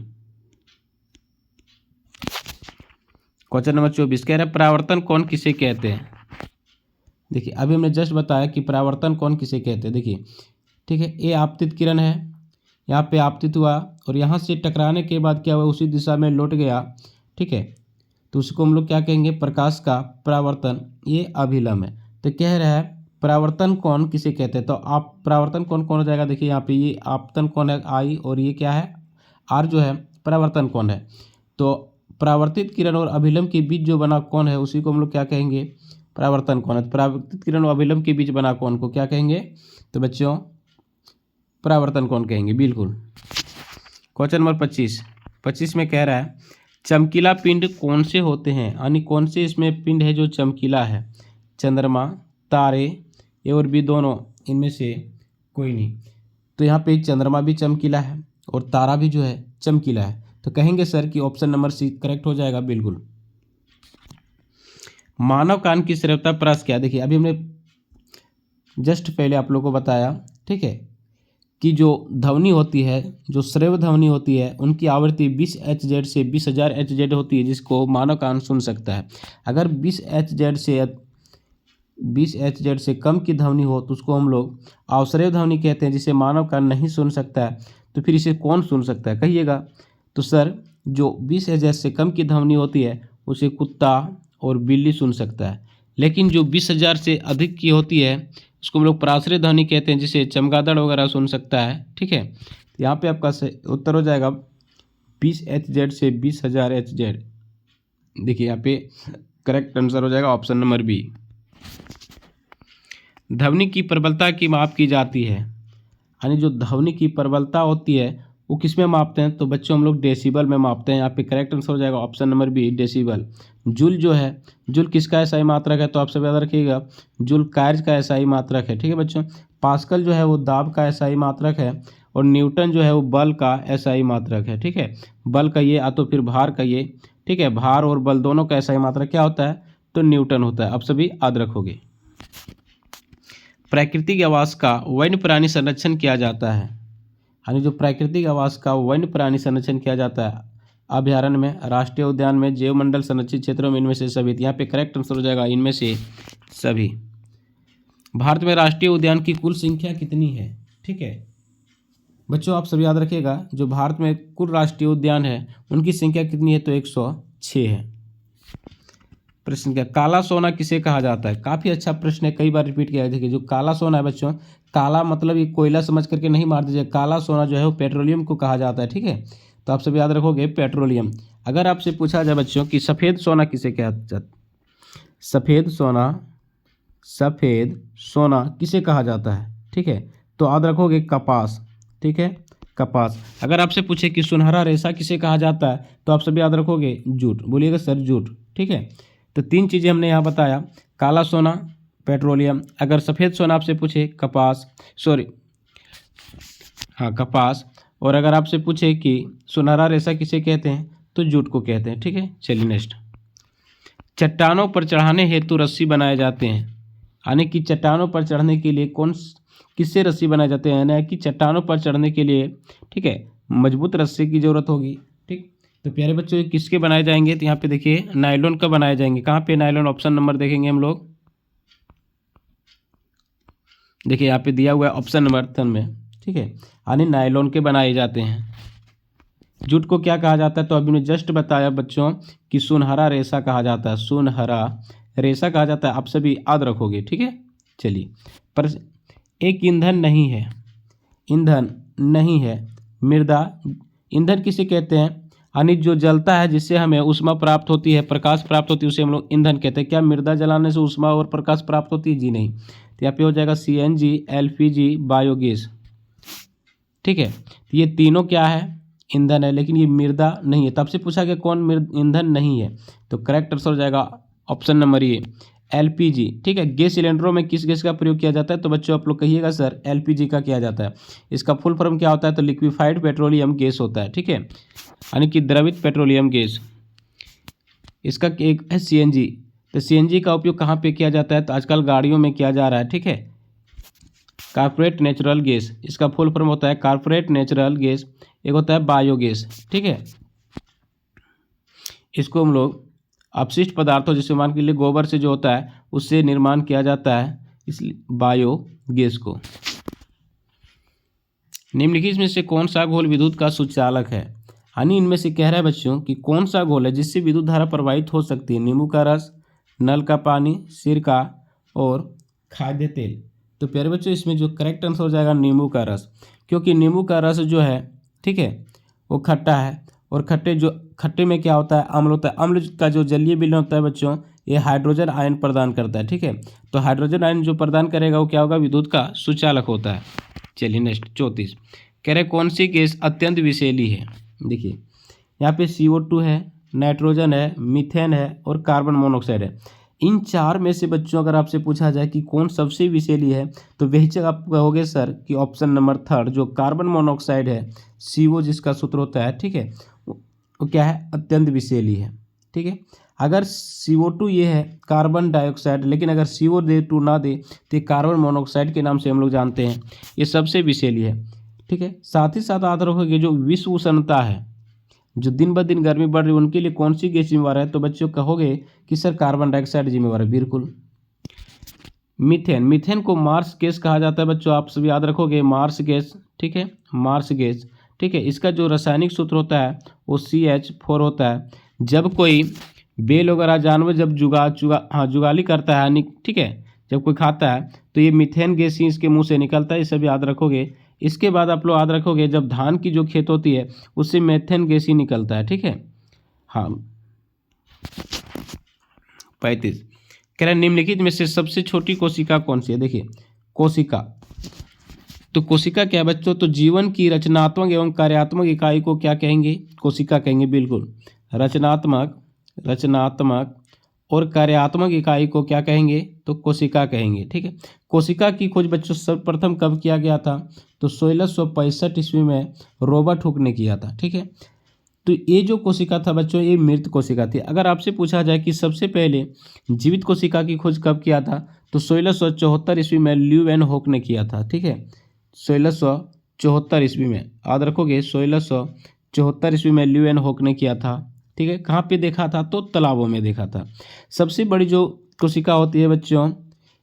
Question number 24 कह रहा है परावर्तन कौन किसे कहते हैं। देखिए अभी हमने जस्ट बताया कि परावर्तन कौन किसे कहते हैं। देखिए ठीक है, ये आपतित किरण है, यहाँ पे आपतित हुआ और यहाँ से टकराने के बाद क्या हुआ, उसी दिशा में लौट गया, ठीक है। तो उसको हम लोग क्या कहेंगे, प्रकाश का परावर्तन, ये अभिलंब है। तो कह रहा है परावर्तन कोण किसे कहते हैं। तो आप परावर्तन कोण कौन हो जाएगा, देखिए यहाँ पे ये आपतन कोण है आई और ये क्या है आर जो है परावर्तन कोण है। तो परावर्तित किरण और अभिलंब के बीच जो बना कोण है उसी को हम लोग क्या कहेंगे, परावर्तन कोण है। तो परावर्तित किरण और अभिलंब के बीच बना कोण को क्या कहेंगे, तो बच्चों परावर्तन कोण कहेंगे, बिल्कुल। क्वेश्चन नंबर 25 में कह रहा है चमकीला पिंड कौन से होते हैं, यानी कौन से इसमें पिंड है जो चमकीला है, चंद्रमा, तारे ए और बी दोनों, इनमें से कोई नहीं। तो यहाँ पे चंद्रमा भी चमकीला है और तारा भी जो है चमकीला है, तो कहेंगे सर कि ऑप्शन नंबर सी करेक्ट हो जाएगा, बिल्कुल। मानव कान की श्रव्यता प्रयास क्या, देखिए अभी हमने जस्ट पहले आप लोगों को बताया, ठीक है, कि जो ध्वनि होती है, जो श्रव्य ध्वनि होती है, उनकी आवृत्ति 20 Hz से 20,000 Hz होती है, जिसको मानव कान सुन सकता है। अगर 20 Hz से कम की ध्वनि हो तो उसको हम लोग अवश्रव्य ध्वनि कहते हैं, जिसे मानव कान नहीं सुन सकता है। तो फिर इसे कौन सुन सकता है कहिएगा, तो सर जो 20 Hz से कम की ध्वनि होती है उसे कुत्ता और बिल्ली सुन सकता है, लेकिन जो 20,000 से अधिक की होती है उसको हम लोग पराश्रय ध्वनि कहते हैं, जिसे चमगादड़ वगैरह सुन सकता है, ठीक है। तो यहाँ पे आपका उत्तर हो जाएगा 20 Hz से 20,000 Hz। देखिए यहाँ पे करेक्ट आंसर हो जाएगा ऑप्शन नंबर बी। ध्वनि की प्रबलता की माप की जाती है, यानी जो ध्वनि की प्रबलता होती है वो किस में मापते हैं, तो बच्चों हम लोग डेसिबल में मापते हैं। यहाँ पे करेक्ट आंसर हो जाएगा option number B, decibel. Joule जो है, जूल किसका एसआई मात्रक है, तो आप सब याद रखिएगा जूल कार्य का एसआई मात्रक है, ठीक है बच्चों। पास्कल जो है वो दाब का एसआई मात्रक है और न्यूटन जो है वो बल का एसआई मात्रक है, ठीक है। बल का ये तो फिर भार का ये, ठीक है, भार और बल दोनों का एसआई मात्रक क्या होता है, तो न्यूटन होता है। आप सभी याद रखोगे। प्राकृतिक आवास का वन्य प्राणी संरक्षण किया जाता है, यानी जो प्राकृतिक आवास का वन्य प्राणी संरक्षण किया जाता है अभ्यारण्य में, राष्ट्रीय उद्यान में, जैव मंडल संरक्षित क्षेत्रों में, इनमें से सभी। यहाँ पे करेक्ट आंसर हो जाएगा इनमें से सभी। भारत में राष्ट्रीय उद्यान की कुल संख्या कितनी है, ठीक है बच्चों, आप सभी याद रखिएगा जो भारत में कुल राष्ट्रीय उद्यान है उनकी संख्या कितनी है, तो 106 है। प्रश्न क्या, काला सोना किसे कहा जाता है, काफी अच्छा प्रश्न है, कई बार रिपीट किया है। देखिए जो काला सोना है बच्चों, काला मतलब ये कोयला समझ करके नहीं मार दीजिए, काला सोना जो है वो पेट्रोलियम को कहा जाता है, ठीक है। तो आप सब याद रखोगे पेट्रोलियम। अगर आपसे पूछा जाए बच्चों कि सफ़ेद सोना किसे कहा जाता, सफ़ेद सोना किसे कहा जाता है, ठीक है, तो याद रखोगे कपास, ठीक है, कपास। अगर आपसे पूछे कि सुनहरा रेशा किसे कहा जाता है, तो आप सब याद रखोगे जूट, बोलिएगा सर जूट, ठीक है। तो 3 चीज़ें हमने यहाँ बताया, काला सोना, पेट्रोलियम। अगर सफ़ेद सोना आपसे पूछे कपास, कपास। और अगर आपसे पूछे कि सुनहरा रेशा किसे कहते हैं, तो जूट को कहते हैं, ठीक है। चलिए नेक्स्ट, चट्टानों पर चढ़ाने हेतु रस्सी बनाए जाते हैं, यानी कि चट्टानों पर चढ़ने के लिए किससे रस्सी बनाए जाते हैं, यानी कि चट्टानों पर चढ़ने के लिए, ठीक है, मजबूत रस्सी की जरूरत होगी, ठीक। तो प्यारे बच्चों किसके बनाए जाएंगे, तो यहाँ पे देखिए नायलॉन का बनाए जाएंगे। कहाँ पे नायलॉन, ऑप्शन नंबर देखेंगे हम लोग, देखिए यहाँ पे दिया हुआ है ऑप्शन नंबर 3 में, ठीक है, यानी नायलॉन के बनाए जाते हैं। जूट को क्या कहा जाता है, तो अभी मैंने जस्ट बताया बच्चों कि सुनहरा रेशा कहा जाता है, सुनहरा रेशा कहा जाता है, आप सभी याद रखोगे, ठीक है। चलिए, पर एक ईंधन नहीं है मृदा, ईंधन किसे कहते हैं, यानी जो जलता है जिससे हमें ऊष्मा प्राप्त होती है, प्रकाश प्राप्त होती है, उसे हम लोग ईंधन कहते हैं। क्या मृदा जलाने से ऊष्मा और प्रकाश प्राप्त होती है, जी नहीं। तो यहाँ पे हो जाएगा CNG, LPG, बायोगैस, ठीक है। तो ये तीनों क्या है, ईंधन है, लेकिन ये मृदा नहीं है। तब से पूछा कि कौन ईंधन नहीं है, तो करेक्ट आंसर हो जाएगा ऑप्शन नंबर ये, LPG, ठीक है। गैस सिलेंडरों में किस गैस का प्रयोग किया जाता है, तो बच्चों आप लोग कहिएगा सर LPG का किया जाता है। इसका फुल फॉर्म क्या होता है, तो लिक्विफाइड पेट्रोलियम गैस होता है, ठीक है, यानी कि द्रवित पेट्रोलियम गैस। इसका एक है CNG, तो CNG का उपयोग कहाँ पे किया जाता है, तो आजकल गाड़ियों में किया जा रहा है, ठीक है। कॉर्पोरेट नेचुरल गैस, इसका फुल फॉर्म होता है कॉर्पोरेट नेचुरल गैस। एक होता है बायोगैस, ठीक है, इसको हम लोग अपशिष्ट पदार्थों जैसे मान के लिए गोबर से जो होता है उससे निर्माण किया जाता है, इसलिए बायोगैस को। निम्नलिखित में से कौन सा घोल विद्युत का सुचालक है, यानी इनमें से कह रहा है बच्चों कि कौन सा घोल है जिससे विद्युत धारा प्रवाहित हो सकती है। नींबू का रस, नल का पानी, सिरका और खाद्य तेल। तो प्यारे बच्चों इसमें जो करेक्ट आंसर हो जाएगा नींबू का रस, क्योंकि नींबू का रस जो है, ठीक है, वो खट्टा है, और खट्टे में क्या होता है, अम्ल होता है। अम्ल का जो जलीय विलयन होता है बच्चों, ये हाइड्रोजन आयन प्रदान करता है, ठीक है। तो हाइड्रोजन आयन जो प्रदान करेगा वो क्या होगा, विद्युत का सुचालक होता है। चलिए नेक्स्ट 34 कह रहे कौन सी गैस अत्यंत विषैली है। देखिए यहाँ पे CO2 है, नाइट्रोजन है, मीथेन है और कार्बन मोनोऑक्साइड है। इन चार में से बच्चों अगर आपसे पूछा जाए कि कौन सबसे विषैली है, तो बेहिचक आप कहोगे सर कि ऑप्शन नंबर 3 जो कार्बन मोनोऑक्साइड है, CO जिसका सूत्र होता है, ठीक है, वो क्या है, अत्यंत विषैली है, ठीक है। अगर CO2 ये है कार्बन डाइऑक्साइड, लेकिन अगर CO2 ना दे तो कार्बन मोनोऑक्साइड के नाम से हम लोग जानते हैं, ये सबसे विषैली है, ठीक है। साथ ही साथ याद रखोगे जो विश्व उष्णता है, जो दिन ब दिन गर्मी बढ़ रही है, उनके लिए कौन सी गैस जिम्मेवार है, तो बच्चों कहोगे कि सर कार्बन डाइऑक्साइड जिम्मेवार है, बिल्कुल। मीथेन को मार्स गैस कहा जाता है बच्चों, आप सभी याद रखोगे, मार्स गैस, ठीक है, मार्स गैस, ठीक है। इसका जो रासायनिक सूत्र होता है वो CH4 होता है। जब कोई बेल वगैरह जानवर जब जुगाली करता है, यानी ठीक है, जब कोई खाता है तो ये मीथेन गैस ही इसके मुंह से निकलता है, ये सब याद रखोगे। इसके बाद आप लोग याद रखोगे जब धान की जो खेत होती है उससे मीथेन गैस ही निकलता है, ठीक है। हाँ 35 कह रहा है निम्नलिखित में से सबसे छोटी कोशिका कौन सी है। देखिए कोशिका, तो कोशिका क्या है बच्चों, तो जीवन की रचनात्मक एवं कार्यात्मक इकाई को क्या कहेंगे, कोशिका कहेंगे, बिल्कुल। रचनात्मक और कार्यात्मक इकाई को क्या कहेंगे, तो कोशिका कहेंगे, ठीक है। कोशिका की खोज बच्चों सर्वप्रथम कब किया गया था, तो 1665 ईस्वी में रॉबर्ट हुक ने किया था, ठीक है। तो ये जो कोशिका था बच्चों, ये मृत कोशिका थी। अगर आपसे पूछा जाए कि सबसे पहले जीवित कोशिका की खोज कब किया था, तो 1674 ईस्वी में ल्यूवेन हुक ने किया था, ठीक है। 1674 ईस्वी में याद रखोगे, 1674 ईस्वी में ल्यूवेन हुक ने किया था, ठीक है। कहाँ पे देखा था, तो तालाबों में देखा था। सबसे बड़ी जो कोशिका होती है बच्चों,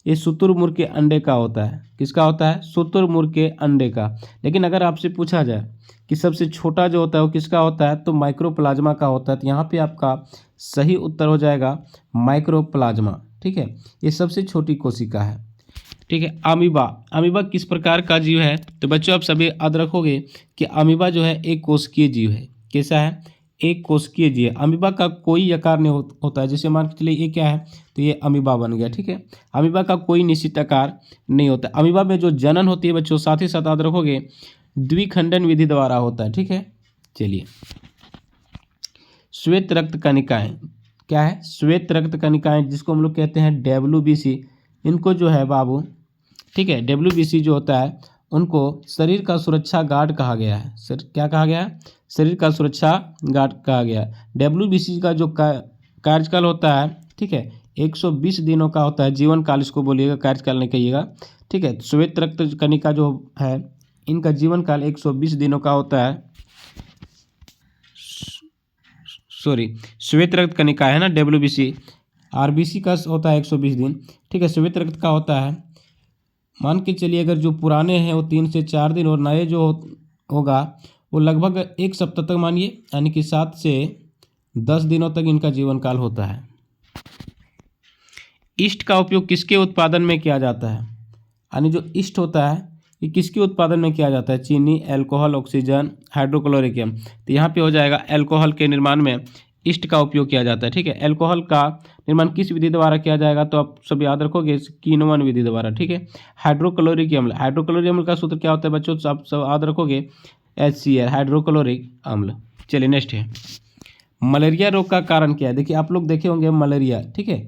ये शुतुरमुर्ग के अंडे का होता है। किसका होता है, शुतुरमुर्ग के अंडे का। लेकिन अगर आपसे पूछा जाए कि सबसे छोटा जो होता है वो किसका होता है, तो माइक्रोप्लाज्मा का होता है। तो यहाँ पे आपका सही उत्तर हो जाएगा माइक्रोप्लाज्मा, ठीक है। ये सबसे छोटी कोशिका है, ठीक है। अमीबा किस प्रकार का जीव है, तो बच्चों आप सभी याद रखोगे कि अमीबा जो है एक कोशिकीय जीव है। कैसा है, एक कोशिकीय जीव है। अमीबा का कोई आकार नहीं होता है। जैसे मान के चलिए ये क्या है, तो ये अमीबा बन गया, ठीक है। अमीबा का कोई निश्चित आकार नहीं होता। अमीबा में जो जनन होती है बच्चों, साथ ही साथ याद रखोगे द्विखंडन विधि द्वारा होता है, ठीक है। चलिए श्वेत रक्त कणिकाएं क्या है, श्वेत रक्त कणिकाएं जिसको हम लोग कहते हैं WBC, इनको जो है बाबू, ठीक है, WBC जो होता है उनको शरीर का सुरक्षा गार्ड कहा गया है। सर क्या कहा गया है, शरीर का सुरक्षा गार्ड कहा गया है। WBC का जो कार्यकाल होता है, ठीक है, 120 दिनों का होता है जीवन काल, इसको बोलिएगा, कार्यकाल नहीं कहिएगा, ठीक है। श्वेत रक्त कणिका जो है इनका जीवन काल 120 दिनों का होता है। सॉरी, श्वेत रक्त कणिका है ना WBC, RBC का होता है 120 दिन, ठीक है। श्वेत रक्त का होता है, मान के चलिए अगर जो पुराने हैं वो 3 से 4 दिन और नए जो होगा वो लगभग 1 सप्ताह तक मानिए, यानी कि 7 से 10 दिनों तक इनका जीवन काल होता है। ईस्ट का उपयोग किसके उत्पादन में किया जाता है, यानी जो ईस्ट होता है ये किसके उत्पादन में किया जाता है, चीनी, अल्कोहल, ऑक्सीजन, हाइड्रोक्लोरिक एसिड। तो यहाँ पे हो जाएगा अल्कोहल के निर्माण में ईस्ट का उपयोग किया जाता है, ठीक है। अल्कोहल का निर्माण किस विधि द्वारा किया जाएगा, तो आप सब याद रखोगे किण्वन विधि द्वारा, ठीक है। हाइड्रोक्लोरिक अम्ल का सूत्र क्या होता है बच्चों, आप सब याद रखोगे HCl, हाइड्रोक्लोरिक अम्ल। चलिए नेक्स्ट है, मलेरिया रोग का कारण क्या है। देखिए आप लोग देखे होंगे मलेरिया, ठीक है,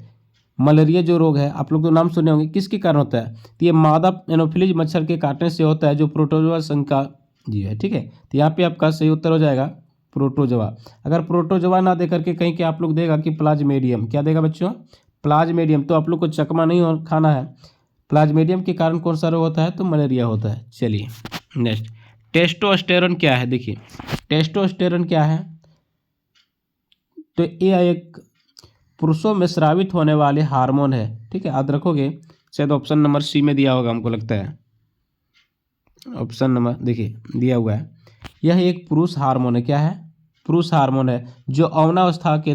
मलेरिया जो रोग है आप लोग तो नाम सुने होंगे, किसके कारण होता है, तो ये मादा एनोफिलीज मच्छर के काटने से होता है, जो प्रोटोजोआ संघ का जीव है, ठीक है। तो यहाँ पे आपका सही उत्तर हो जाएगा प्रोटोजोआ। अगर प्रोटोजोआ ना दे करके कहीं के आप लोग देगा कि प्लाज्मेडियम, क्या देगा बच्चों, प्लाज्मेडियम, तो आप लोग को चकमा नहीं खाना है। प्लाज्मेडियम के कारण कौन सा रोग होता है, तो मलेरिया होता है। चलिए नेक्स्ट, टेस्टोस्टेरोन क्या है। देखिए टेस्टोस्टेरोन क्या है, तो ये एक पुरुषों में स्रावित होने वाले हार्मोन है, ठीक है। याद रखोगे, शायद ऑप्शन नंबर C में दिया होगा, हमको लगता है ऑप्शन नंबर, देखिए दिया हुआ है। यह एक पुरुष हार्मोन है, क्या है, पुरुष हार्मोन है, जो यौनावस्था के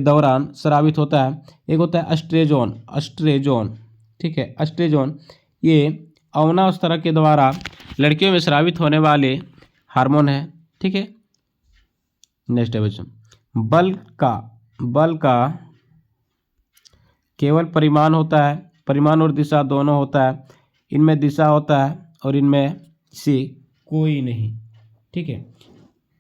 दौरान स्रावित होता है। एक होता है एस्ट्रेजोन, ठीक है। एस्ट्रोजन ये अवनावस्था के द्वारा लड़कियों में स्रावित होने वाले हार्मोन है, ठीक है। नेक्स्ट है बच्चों, बल का केवल परिमाण होता है, परिमाण और दिशा दोनों होता है, इनमें दिशा होता है और इनमें से कोई नहीं, ठीक है।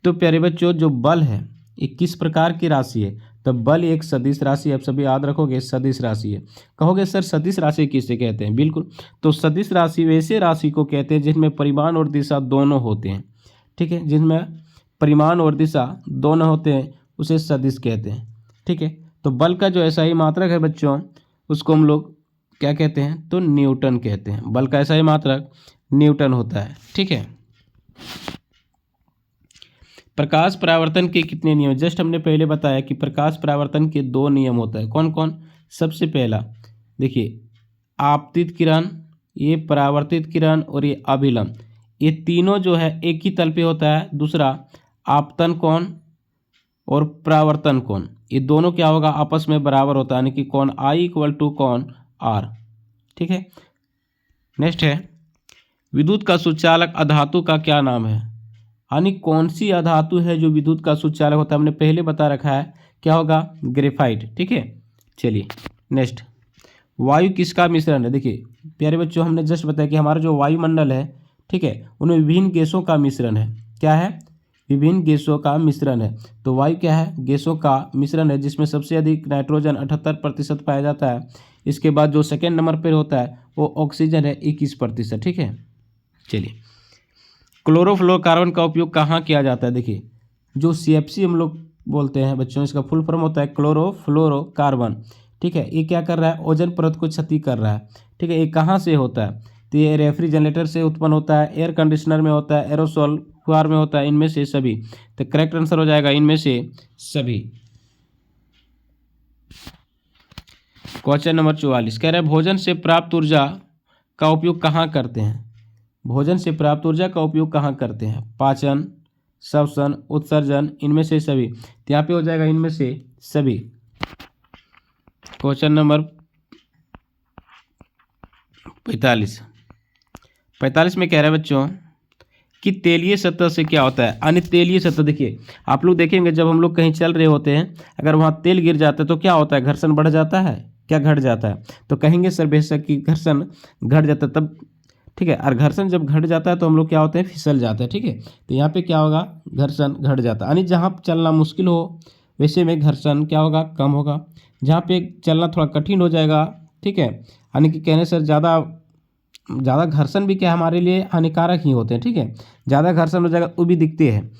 तो प्यारे बच्चों जो बल है ये किस प्रकार की राशि है? तो बल एक सदिश राशि, आप सभी याद रखोगे सदिश राशि है। कहोगे सर सदिश राशि किसे कहते हैं? बिल्कुल, तो सदिश राशि वैसे राशि को कहते हैं जिनमें परिमाण और दिशा दोनों होते हैं, ठीक है। जिनमें परिमाण और दिशा दोनों होते हैं उसे सदिश कहते हैं, ठीक है। तो बल का जो ऐसा ही मात्रक है बच्चों उसको हम लोग क्या कहते हैं? तो न्यूटन कहते हैं। बल का ऐसा ही मात्रक न्यूटन होता है, ठीक है। प्रकाश परावर्तन के कितने नियम? जस्ट हमने पहले बताया कि प्रकाश परावर्तन के 2 नियम होता है। कौन कौन? सबसे पहला देखिए आपतित किरण, ये परावर्तित किरण और ये अभिलंब, ये तीनों जो है एक ही तल पे होता है। दूसरा आपतन कोण और परावर्तन कोण, ये दोनों क्या होगा? आपस में बराबर होता है, यानी कि कोण I = कोण R, ठीक है। नेक्स्ट है विद्युत का सुचालक अधातु का क्या नाम है? यानी कौन सी अधातु है जो विद्युत का सुचालक होता है? हमने पहले बता रखा है, क्या होगा? ग्रेफाइट, ठीक है। चलिए नेक्स्ट, वायु किसका मिश्रण है? देखिए प्यारे बच्चों हमने जस्ट बताया कि हमारा जो वायुमंडल है, ठीक है, उनमें विभिन्न गैसों का मिश्रण है। क्या है? विभिन्न गैसों का मिश्रण है। तो वायु क्या है? गैसों का मिश्रण है, जिसमें सबसे अधिक नाइट्रोजन 78% पाया जाता है। इसके बाद जो सेकेंड नंबर पर होता है वो ऑक्सीजन है 21%, ठीक है। चलिए क्लोरोफ्लोरोकार्बन का उपयोग कहाँ किया जाता है? देखिए जो CFC हम लोग बोलते हैं बच्चों, इसका फुल फॉर्म होता है क्लोरोफ्लोरोकार्बन, ठीक है। ये क्या कर रहा है? ओजोन परत को क्षति कर रहा है, ठीक है। ये कहाँ से होता है? तो ये रेफ्रिजरेटर से उत्पन्न होता है, एयर कंडीशनर में होता है, एरोसोल फुहार में होता है, इनमें से सभी। तो करेक्ट आंसर हो जाएगा इनमें से सभी। क्वेश्चन नंबर 44 कह रहा है भोजन से प्राप्त ऊर्जा का उपयोग कहाँ करते हैं? भोजन से प्राप्त ऊर्जा का उपयोग कहाँ करते हैं? पाचन, श्वसन, उत्सर्जन, इनमें से सभी। तो यहाँ पे हो जाएगा इनमें से सभी। क्वेश्चन नंबर 45 में कह रहा है बच्चों कि तेलीय सतह से क्या होता है? यानी तेलीय सतह, देखिए आप लोग देखेंगे जब हम लोग कहीं चल रहे होते हैं, अगर वहाँ तेल गिर जाता है तो क्या होता है? घर्षण बढ़ जाता है, क्या घट जाता है? तो कहेंगे सर बेशक कि घर्षण घट जाता है तब, ठीक है। और घर्षण जब घट जाता है तो हम लोग क्या होते हैं? फिसल जाते हैं, ठीक है। तो यहाँ पे क्या होगा? घर्षण घट जाता है, यानी जहाँ चलना मुश्किल हो वैसे में घर्षण क्या होगा? कम होगा। जहाँ पे चलना थोड़ा कठिन हो जाएगा, ठीक है, यानी कि कहने सर ज़्यादा घर्षण भी क्या हमारे लिए हानिकारक ही होते हैं, ठीक है। ज़्यादा घर्षण हो जाएगा वो भी दिखते हैं।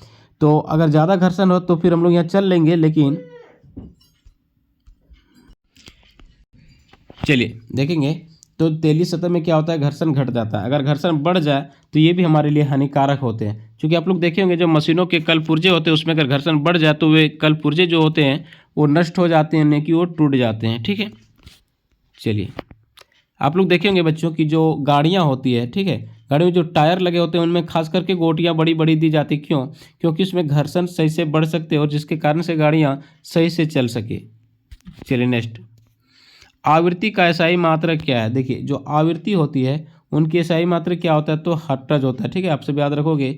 तो अगर ज़्यादा घर्षण हो तो फिर हम लोग यहाँ चल लेंगे, लेकिन चलिए देखेंगे तो तेलीय सतह में क्या होता है? घर्षण घट जाता है। अगर घर्षण बढ़ जाए तो ये भी हमारे लिए हानिकारक होते हैं, क्योंकि आप लोग देखे होंगे जो मशीनों के कल पुर्जे होते हैं उसमें अगर घर्षण बढ़ जाए तो वे कल पुर्जे जो होते हैं वो नष्ट हो जाते हैं, नहीं कि वो टूट जाते हैं, ठीक है। चलिए आप लोग देखे होंगे बच्चों की जो गाड़ियाँ होती है, ठीक है, गाड़ी में जो टायर लगे होते हैं उनमें खास करके गोटियाँ बड़ी बड़ी दी जाती। क्यों? क्योंकि उसमें घर्षण सही से बढ़ सकते और जिसके कारण से गाड़ियाँ सही से चल सके। चलिए नेक्स्ट, आवृत्ति का एसआई मात्रक क्या है? देखिए जो आवृत्ति होती है उनकी एसआई मात्रक क्या होता है? तो हर्ट्ज होता है, ठीक है। आप सब याद रखोगे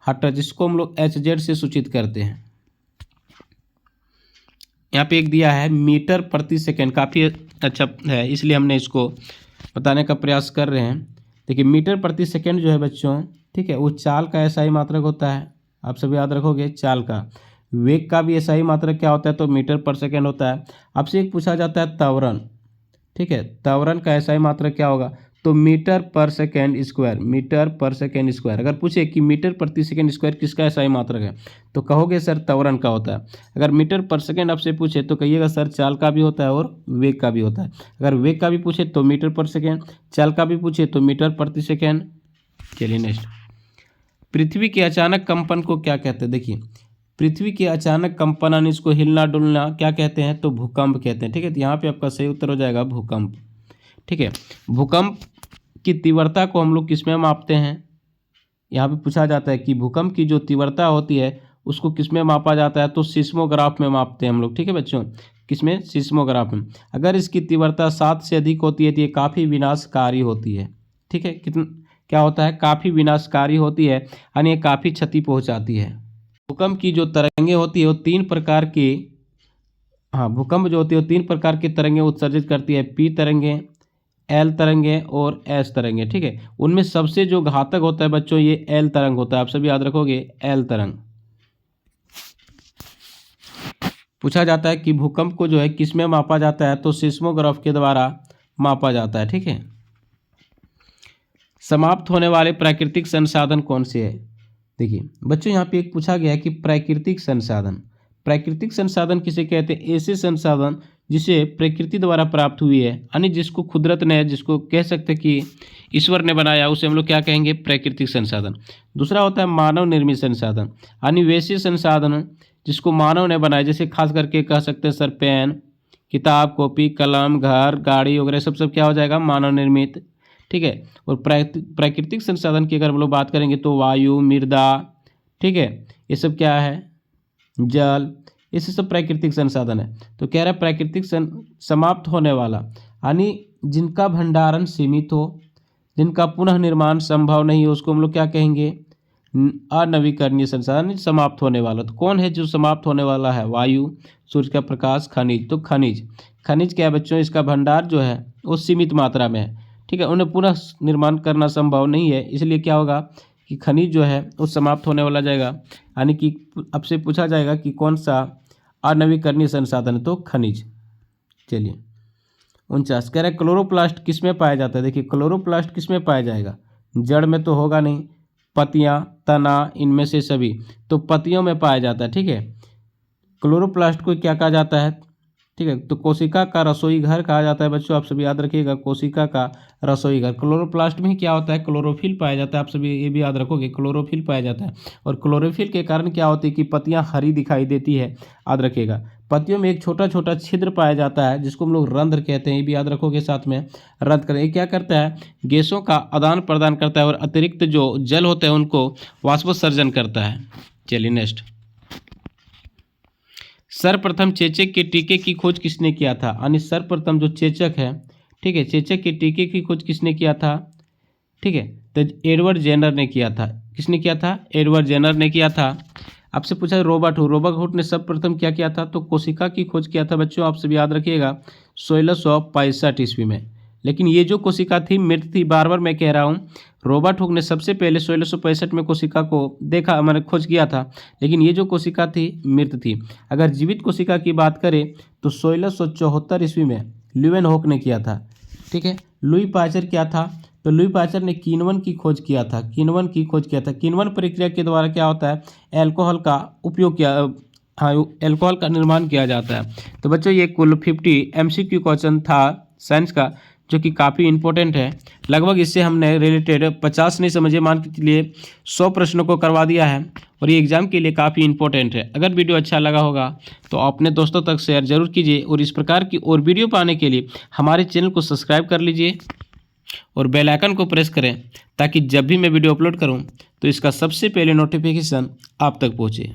हर्ट्ज, जिसको हम लोग HZ से सूचित करते हैं। यहाँ पे एक दिया है मीटर प्रति सेकेंड, काफ़ी अच्छा है इसलिए हमने इसको बताने का प्रयास कर रहे हैं। देखिए मीटर प्रति सेकेंड जो है बच्चों, ठीक है, वो चाल का एसआई मात्रक होता है। आप सब याद रखोगे चाल का। वेग का भी एसआई मात्रक क्या होता है? तो मीटर पर सेकेंड होता है। आपसे एक पूछा जाता है त्वरण, ठीक है, त्वरण का एसआई मात्रक क्या होगा? तो मीटर पर सेकेंड स्क्वायर, मीटर पर सेकेंड स्क्वायर। अगर पूछे कि मीटर प्रति सेकेंड स्क्वायर किसका एसआई मात्रक है तो कहोगे सर त्वरण का होता है। अगर मीटर पर सेकेंड आपसे पूछे तो कहिएगा सर चाल का भी होता है और वेग का भी होता है। अगर वेग का भी पूछे तो मीटर पर सेकेंड, चाल का भी पूछे तो मीटर प्रति सेकेंड। चलिए नेक्स्ट, पृथ्वी के अचानक कंपन को क्या कहते हैं? देखिए पृथ्वी के अचानक कंपन यानी इसको हिलना डुलना क्या कहते हैं? तो भूकंप कहते हैं, ठीक है। तो यहाँ पे आपका सही उत्तर हो जाएगा भूकंप, ठीक है। भूकंप की तीव्रता को हम लोग किस में मापते हैं? यहाँ पे पूछा जाता है कि भूकंप की जो तीव्रता होती है उसको किस में मापा जाता है, तो सिस्मोग्राफ में मापते हैं हम लोग, ठीक है बच्चों, किसमें, सिस्मोग्राफ में। अगर इसकी तीव्रता 7 से अधिक होती है तो ये काफ़ी विनाशकारी होती है, ठीक है, क्या होता है, काफ़ी विनाशकारी होती है, यानी ये काफ़ी क्षति पहुंचाती है। भूकंप की जो तरंगे होती है वो 3 प्रकार की, हाँ, भूकंप जो होती है वो 3 प्रकार की तरंगे उत्सर्जित करती है, पी तरंगे, एल तरंगे और एस तरंगे, ठीक है। उनमें सबसे जो घातक होता है बच्चों ये एल तरंग होता है, आप सभी याद रखोगे, एल तरंग। पूछा जाता है कि भूकंप को जो है किस में मापा जाता है, तो सिस्मोग्राफ के द्वारा मापा जाता है, ठीक है। समाप्त होने वाले प्राकृतिक संसाधन कौन से है? देखिए बच्चों यहाँ पे एक पूछा गया है कि प्राकृतिक संसाधन, प्राकृतिक संसाधन किसे कहते हैं? ऐसे संसाधन जिसे प्रकृति द्वारा प्राप्त हुई है, यानी जिसको कुदरत ने, जिसको कह सकते हैं कि ईश्वर ने बनाया, उसे हम लोग क्या कहेंगे? प्राकृतिक संसाधन। दूसरा होता है मानव निर्मित संसाधन, यानी वैसे संसाधन जिसको मानव ने बनाया, जैसे खास करके कह सकते हैं सर पेन, किताब, कॉपी, कलम, घर, गाड़ी वगैरह सब क्या हो जाएगा? मानव निर्मित, ठीक है। और प्राकृतिक संसाधन की अगर हम लोग बात करेंगे तो वायु, मृदा, ठीक है, ये सब क्या है? जल, ये सब प्राकृतिक संसाधन है। तो कह रहा है प्राकृतिक समाप्त होने वाला, यानी जिनका भंडारण सीमित हो, जिनका पुनः निर्माण संभव नहीं हो, उसको हम लोग क्या कहेंगे? अनवीकरणीय संसाधन, समाप्त होने वाला। तो कौन है जो समाप्त होने वाला है? वायु, सूर्य का प्रकाश, खनिज। तो खनिज क्या है बच्चों? इसका भंडार जो है वो सीमित मात्रा में है, ठीक है, उन्हें पुनः निर्माण करना संभव नहीं है, इसलिए क्या होगा कि खनिज जो है वो समाप्त होने वाला जाएगा। यानी कि आपसे पूछा जाएगा कि कौन सा अनवीकरणीय संसाधन है, तो खनिज। चलिए 49 कह रहे हैं क्लोरोप्लास्ट किस में पाया जाता है? देखिए क्लोरोप्लास्ट किस में पाया जाएगा? जड़ में तो होगा नहीं, पत्तियां, तना, इनमें से सभी, तो पत्तियों में पाया जाता है, ठीक है। क्लोरोप्लास्ट को क्या कहा जाता है? ठीक है, तो कोशिका का रसोई घर कहा जाता है बच्चों, आप सभी याद रखिएगा, कोशिका का रसोई घर। क्लोरोप्लास्ट में क्या होता है? क्लोरोफिल पाया जाता है, आप सभी ये भी याद रखोगे, क्लोरोफिल पाया जाता है। और क्लोरोफिल के कारण क्या होती है कि पत्तियां हरी दिखाई देती है, याद रखिएगा। पत्तियों में एक छोटा छोटा छिद्र पाया जाता है जिसको हम लोग रंध्र कहते हैं, ये भी याद रखोगे साथ में, रंध्र करें। ये क्या करता है? गैसों का आदान प्रदान करता है और अतिरिक्त जो जल होते हैं उनको वाष्पोत्सर्जन करता है। चलिए नेक्स्ट, सर्वप्रथम चेचक के टीके की खोज किसने किया था? यानी सर्वप्रथम जो चेचक है, ठीक है, चेचक के टीके की खोज किसने किया था? ठीक है, तो एडवर्ड जेनर ने किया था। किसने किया था? एडवर्ड जेनर ने किया था। आपसे पूछा रॉबर्ट हुक ने सर्वप्रथम क्या किया था? तो कोशिका की खोज किया था बच्चों, आप सभी याद रखिएगा, 1665 ईस्वी में। लेकिन ये जो कोशिका थी मृत थी, बार बार मैं कह रहा हूँ, रॉबर्ट हुक ने सबसे पहले 1665 में कोशिका को देखा, मैंने खोज किया था, लेकिन ये जो कोशिका थी मृत थी। अगर जीवित कोशिका की बात करें तो 1674 ईस्वी में ल्यूवेनहॉक ने किया था, ठीक है। लुई पाश्चर क्या था? तो लुई पाश्चर ने किण्वन की खोज किया था, किण्वन की खोज किया था। किण्वन प्रक्रिया के द्वारा क्या होता है? अल्कोहल का उपयोग किया, हाँ, अल्कोहल का निर्माण किया जाता है। तो बच्चों ये कुल 50 MCQ क्वेश्चन था साइंस का, जो कि काफ़ी इंपॉर्टेंट है। लगभग इससे हमने रिलेटेड 50 नहीं समझे, मान के लिए 100 प्रश्नों को करवा दिया है, और ये एग्जाम के लिए काफ़ी इंपॉर्टेंट है। अगर वीडियो अच्छा लगा होगा तो अपने दोस्तों तक शेयर जरूर कीजिए, और इस प्रकार की और वीडियो पाने के लिए हमारे चैनल को सब्सक्राइब कर लीजिए और बेल आइकन को प्रेस करें, ताकि जब भी मैं वीडियो अपलोड करूं तो इसका सबसे पहले नोटिफिकेशन आप तक पहुंचे।